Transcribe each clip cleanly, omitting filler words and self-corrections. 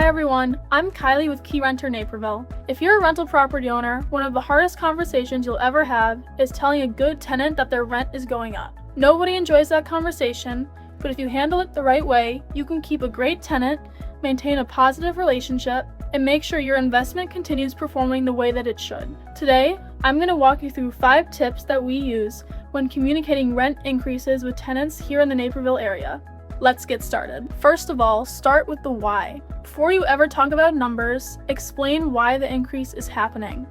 everyone, I'm Kylie with Keyrenter Naperville. If you're a rental property owner, one of the hardest conversations you'll ever have is telling a good tenant that their rent is going up. Nobody enjoys that conversation, but if you handle it the right way, you can keep a great tenant, maintain a positive relationship, and make sure your investment continues performing the way that it should. Today, I'm going to walk you through 5 tips that we use when communicating rent increases with tenants here in the Naperville area. Let's get started. First of all, start with the why. Before you ever talk about numbers, explain why the increase is happening.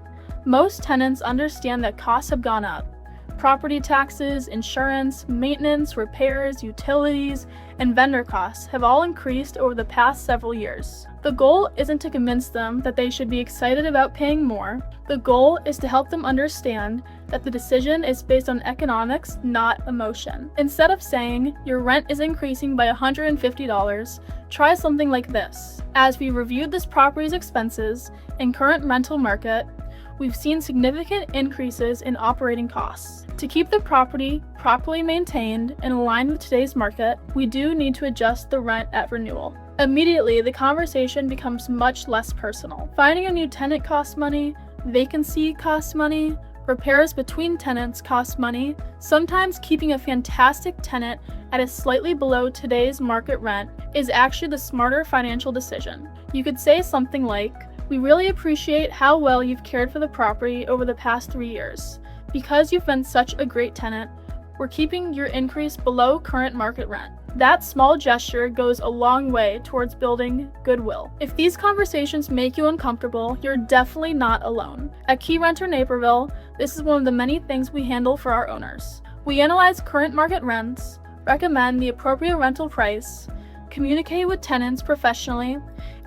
Most tenants understand that costs have gone up. Property taxes, insurance, maintenance, repairs, utilities, and vendor costs have all increased over the past several years. The goal isn't to convince them that they should be excited about paying more. The goal is to help them understand that the decision is based on economics, not emotion. Instead of saying, your rent is increasing by $150, try something like this. As we reviewed this property's expenses and current rental market, we've seen significant increases in operating costs. To keep the property properly maintained and aligned with today's market, we do need to adjust the rent at renewal. Immediately, the conversation becomes much less personal. Finding a new tenant costs money, vacancy costs money, repairs between tenants cost money. Sometimes keeping a fantastic tenant at a slightly below today's market rent is actually the smarter financial decision. You could say something like, "We really appreciate how well you've cared for the property over the past 3 years. Because you've been such a great tenant, we're keeping your increase below current market rent." That small gesture goes a long way towards building goodwill. If these conversations make you uncomfortable, you're definitely not alone. At Keyrenter Naperville, this is one of the many things we handle for our owners. We analyze current market rents, recommend the appropriate rental price, communicate with tenants professionally,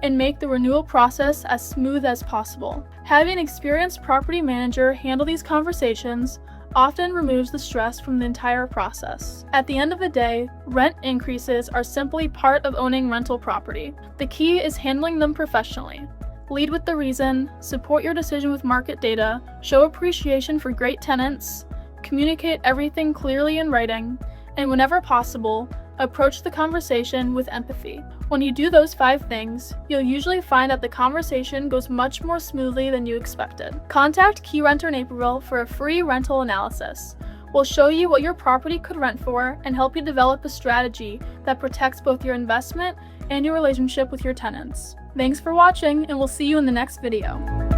and make the renewal process as smooth as possible. Having an experienced property manager handle these conversations often removes the stress from the entire process. At the end of the day, rent increases are simply part of owning rental property. The key is handling them professionally. Lead with the reason, support your decision with market data, show appreciation for great tenants, communicate everything clearly in writing, and whenever possible, approach the conversation with empathy. When you do those 5 things, you'll usually find that the conversation goes much more smoothly than you expected. Contact Keyrenter Naperville for a free rental analysis. We'll show you what your property could rent for and help you develop a strategy that protects both your investment and your relationship with your tenants. Thanks for watching, and we'll see you in the next video.